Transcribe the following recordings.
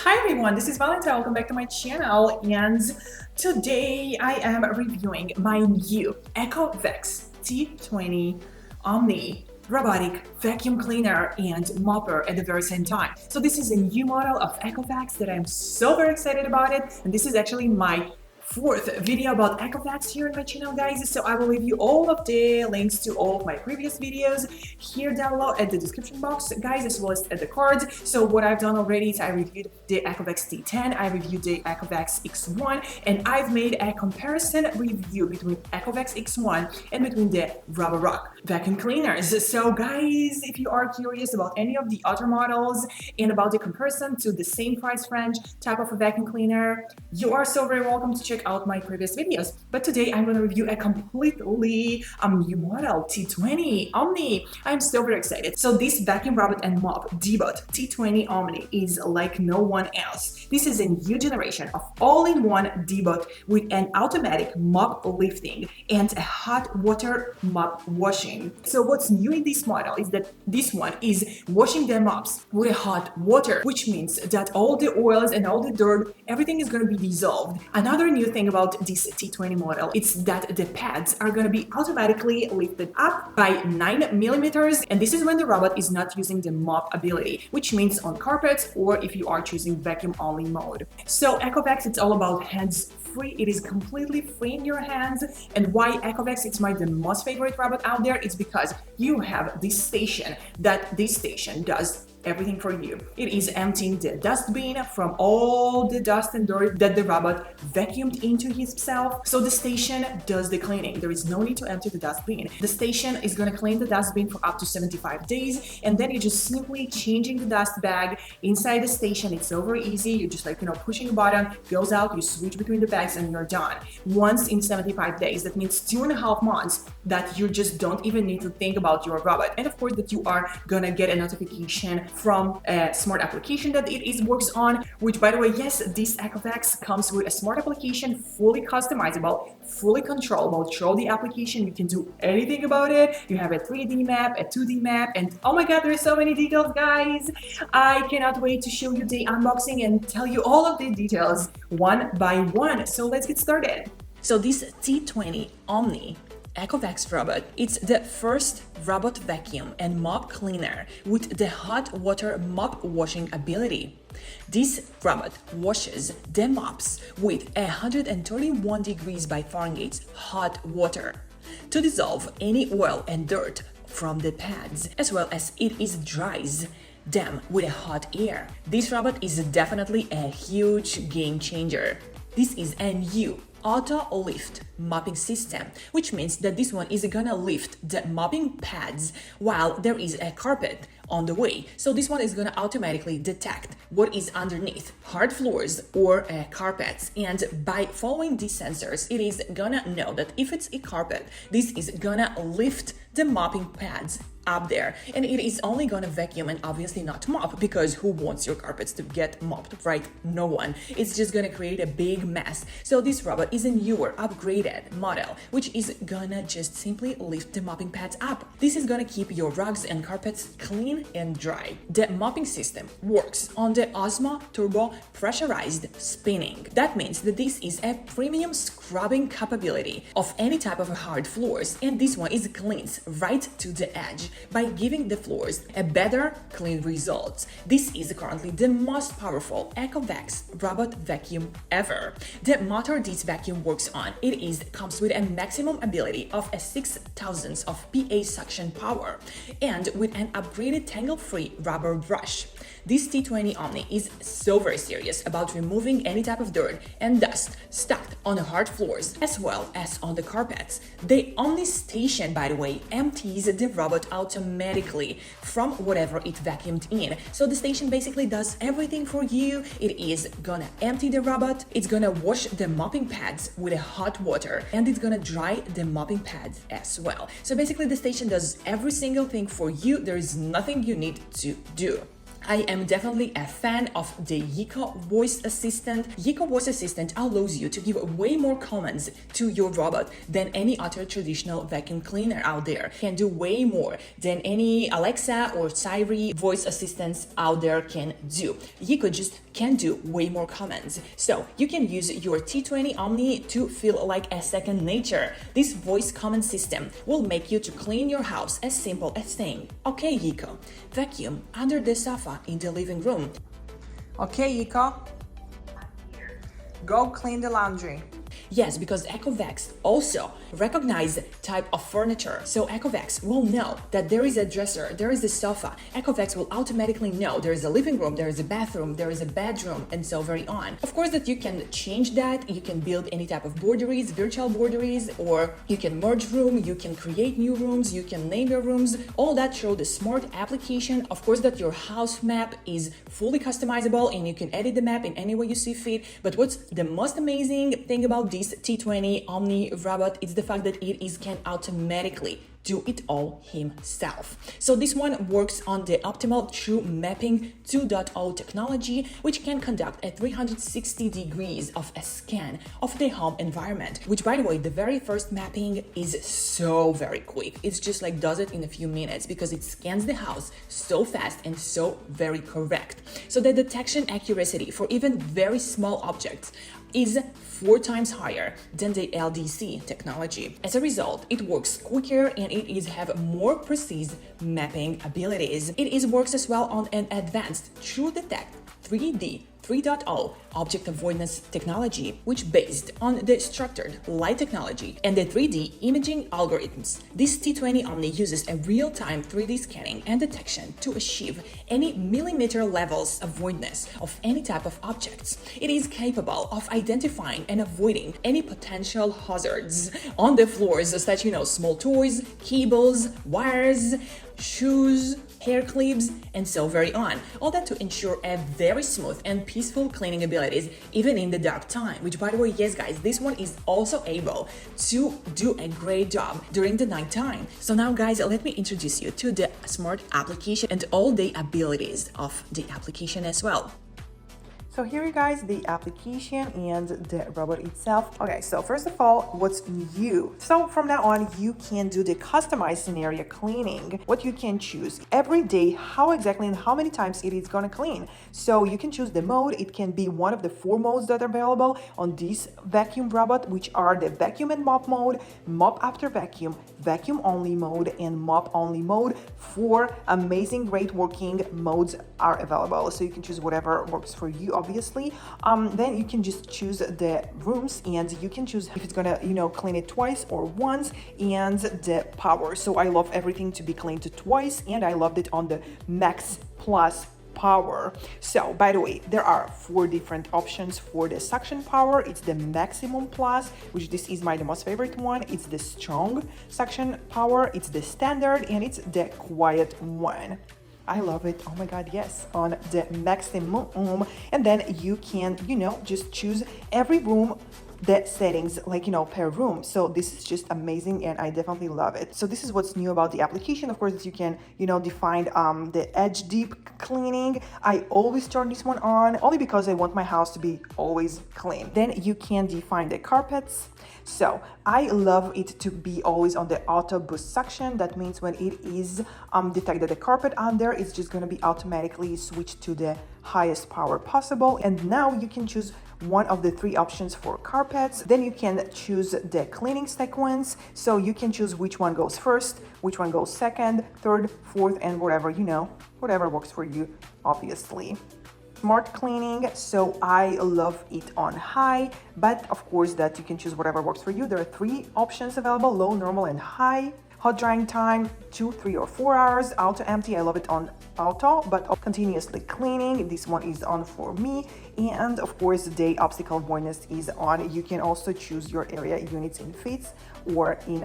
Hi everyone, this is Valentine. Welcome back to my channel, and today I am reviewing my new ECOVACS T20 Omni robotic vacuum cleaner and mopper at the very same time. So this is a new model of ECOVACS that I'm so very excited about it, and this is actually my fourth video about ECOVACS here on my channel, guys. So I will leave you all of the links to all of my previous videos here down below at the description box, guys, as well as at the cards. So what I've done already is I reviewed the ECOVACS T10, I reviewed the ECOVACS X1, and I've made a comparison review between ECOVACS X1 and between the Rubber Rock vacuum cleaners. So guys, if you are curious about any of the other models and about the comparison to the same price range type of a vacuum cleaner, you are so very welcome to check out my previous videos. But today I'm going to review a completely new model, T20 Omni. I'm so very excited. So this vacuum robot and mop DEEBOT T20 Omni is like no one else. This is a new generation of all-in-one DEEBOT with an automatic mop lifting and a hot water mop washing. So what's new in this model is that this one is washing the mops with hot water, which means that all the oils and all the dirt, everything is going to be dissolved. Another new thing about this T20 model is that the pads are going to be automatically lifted up by 9 millimeters, and this is when the robot is not using the mop ability, which means on carpets or if you are choosing vacuum only mode. So ECOVACS, it's all about hands free. It is completely free in your hands. And why ECOVACS it's the most favorite robot out there? It's because you have this station does everything for you. It is emptying the dustbin from all the dust and dirt that the robot vacuumed into himself. So the station does the cleaning. There is no need to empty the dustbin. The station is going to clean the dustbin for up to 75 days, and then you're just simply changing the dust bag inside the station. It's so very easy. You're just pushing a button, goes out, you switch between the bags, and you're done. Once in 75 days, that means 2.5 months that you just don't even need to think about your robot. And of course that you are gonna get a notification from a smart application that it works on, which, by the way, yes, this ECOVACS comes with a smart application, fully customizable, fully controllable. Through the application, you can do anything about it. You have a 3D map, a 2D map, and oh my god, there's so many details, guys. I cannot wait to show you the unboxing and tell you all of the details one by one. So let's get started. So this T20 Omni ECOVACS robot, it's the first robot vacuum and mop cleaner with the hot water mop washing ability. This robot washes the mops with 131 degrees by Fahrenheit hot water to dissolve any oil and dirt from the pads, as well as it dries them with a hot air. This robot is definitely a huge game changer. This is a new auto lift mopping system, which means that this one is gonna lift the mopping pads while there is a carpet on the way. So this one is gonna automatically detect what is underneath hard floors or carpets, and by following these sensors, it is gonna know that if it's a carpet, this is gonna lift the mopping pads up there, and it is only gonna vacuum and obviously not mop, because who wants your carpets to get mopped, right? No one. It's just gonna create a big mess. So this robot is a newer, upgraded model, which is gonna just simply lift the mopping pads up. This is gonna keep your rugs and carpets clean and dry. The mopping system works on the OZMO Turbo pressurized spinning. That means that this is a premium scrubbing capability of any type of hard floors, and this one is cleans right to the edge by giving the floors a better clean results. This is currently the most powerful ECOVACS robot vacuum ever. The motor this vacuum works on, comes with a maximum ability of 6,000 of PA suction power and with an upgraded tangle-free rubber brush. This T20 Omni is so very serious about removing any type of dirt and dust stuck on the hard floors as well as on the carpets. The Omni station, by the way, empties the robot automatically from whatever it vacuumed in. So the station basically does everything for you. It is gonna empty the robot, it's gonna wash the mopping pads with hot water, and it's gonna dry the mopping pads as well. So basically the station does every single thing for you. There is nothing you need to do. I am definitely a fan of the Eco Voice Assistant. Eco Voice Assistant allows you to give way more commands to your robot than any other traditional vacuum cleaner out there. Can do way more than any Alexa or Siri voice assistants out there can do. Eco just can do way more commands. So you can use your T20 Omni to feel like a second nature. This voice command system will make you to clean your house as simple as saying, "Okay, Eco, vacuum under the sofa in the living room." Okay, Eco, go clean the laundry. Yes, because ECOVACS also recognize type of furniture. So ECOVACS will know that there is a dresser, there is a sofa. ECOVACS will automatically know there is a living room, there is a bathroom, there is a bedroom, and so very on. Of course, that you can change that. You can build any type of borderies, virtual borderies, or you can merge room, you can create new rooms, you can name your rooms. All that through the smart application. Of course, that your house map is fully customizable and you can edit the map in any way you see fit. But what's the most amazing thing about this T20 Omni robot is the fact that it can automatically do it all himself. So this one works on the optimal true mapping 2.0 technology, which can conduct a 360 degrees of a scan of the home environment, which, by the way, the very first mapping is so very quick. It's just like does it in a few minutes because it scans the house so fast and so very correct. So the detection accuracy for even very small objects is 4 times higher than the LDC technology. As a result, it works quicker and it have more precise mapping abilities. It works as well on an advanced True Detect 3D 3.0 object avoidance technology, which based on the structured light technology and the 3D imaging algorithms. This T20 Omni uses a real-time 3D scanning and detection to achieve any millimeter levels of voidness of any type of objects. It is capable of identifying and avoiding any potential hazards on the floors, such as small toys, cables, wires, shoes, hair clips, and so very on. All that to ensure a very smooth and peaceful cleaning abilities even in the dark time, which, by the way, yes guys, this one is also able to do a great job during the night time. So now guys, let me introduce you to the smart application and all the abilities of the application as well. So here you guys, the application and the robot itself. Okay, so first of all, what's new? So from now on, you can do the customized scenario cleaning. What you can choose every day, how exactly and how many times it is gonna clean. So you can choose the mode. It can be one of the 4 modes that are available on this vacuum robot, which are the vacuum and mop mode, mop after vacuum, vacuum only mode, and mop only mode. 4 amazing, great working modes are available. So you can choose whatever works for you, obviously. Then you can just choose the rooms and you can choose if it's gonna, clean it twice or once, and the power. So I love everything to be cleaned twice, and I loved it on the Max Plus power. So by the way, there are 4 different options for the suction power. It's the maximum plus, which this is the most favorite one. It's the strong suction power, it's the standard, and it's the quiet one. I love it. Oh my God, yes, on the maximum. And then you can, just choose every room the settings per room. So this is just amazing and I definitely love it. So this is what's new about the application. Of course, that you can define the edge deep cleaning. I always turn this one on only because I want my house to be always clean. Then you can define the carpets. So I love it to be always on the auto boost suction. That means when it is detected the carpet under, it's just going to be automatically switched to the highest power possible. And now you can choose one of the 3 options for carpets. Then you can choose the cleaning sequence. So you can choose which one goes first, which one goes second, third, fourth, and whatever, whatever works for you, obviously. Smart cleaning, so I love it on high, but of course that you can choose whatever works for you. There are 3 options available: low, normal, and high. Hot drying time 2, 3, or 4 hours. Auto empty, I love it on auto, but continuously cleaning, this one is on for me. And of course the obstacle avoidance is on. You can also choose your area units in feet or in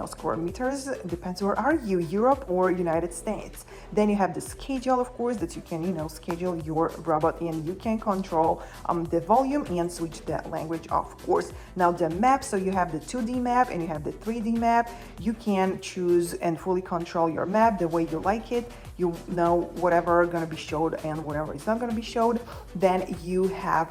square meters, depends where are you, Europe or United States. Then you have the schedule, of course, that you can schedule your robot, and you can control the volume and switch the language, of course. Now the map, so you have the 2D map and you have the 3D map. You can choose and fully control your map the way you like it. you know whatever gonna be showed and whatever is not gonna be showed. Then you have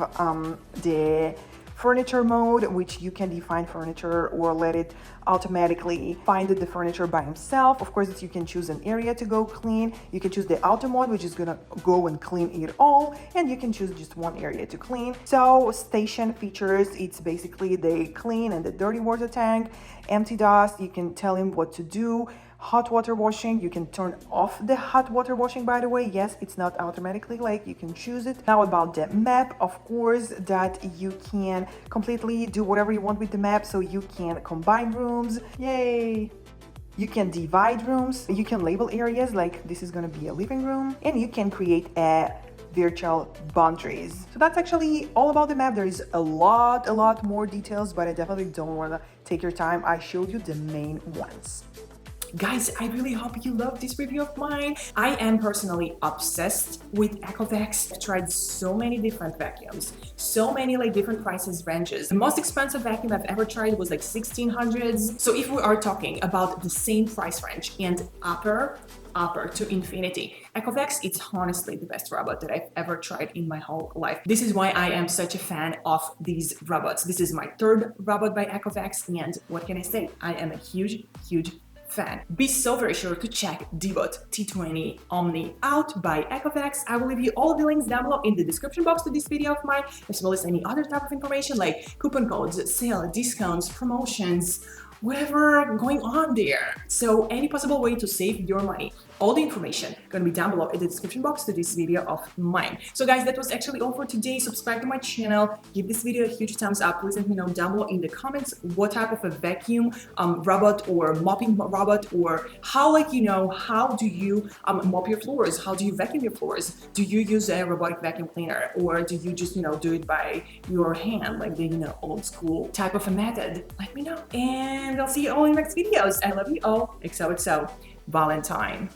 the furniture mode, which you can define furniture or let it automatically find the furniture by himself. Of course, you can choose an area to go clean. You can choose the auto mode, which is gonna go and clean it all, and you can choose just one area to clean. So station features, it's basically the clean and the dirty water tank. Empty dust, you can tell him what to do. Hot water washing, you can turn off the hot water washing, by the way. Yes, it's not automatically, like you can choose it. Now about the map, of course, that you can completely do whatever you want with the map. So you can combine rooms, yay. You can divide rooms, you can label areas, like this is gonna be a living room, and you can create a virtual boundaries. So that's actually all about the map. There is a lot more details, but I definitely don't wanna take your time. I showed you the main ones. Guys, I really hope you love this review of mine. I am personally obsessed with ECOVACS. I've tried so many different vacuums, so many like different prices ranges. The most expensive vacuum I've ever tried was like 1600s. So if we are talking about the same price range and upper to infinity, ECOVACS, it's honestly the best robot that I've ever tried in my whole life. This is why I am such a fan of these robots. This is my third robot by ECOVACS, and what can I say? I am a huge fan. Be so very sure to check DEEBOT T20 Omni out by ECOVACS. I will leave you all the links down below in the description box to this video of mine, as well as any other type of information like coupon codes, sale, discounts, promotions, whatever going on there. So any possible way to save your money, all the information gonna be down below in the description box to this video of mine. So guys, that was actually all for today. Subscribe to my channel, give this video a huge thumbs up. Please let me know down below in the comments what type of a vacuum robot or mopping robot, or how, like, you know, how do you mop your floors? How do you vacuum your floors? Do you use a robotic vacuum cleaner, or do you just, you know, do it by your hand, like the, you know, old school type of a method? Let me know, and I'll see you all in the next videos. I love you all. XOXO Valentine.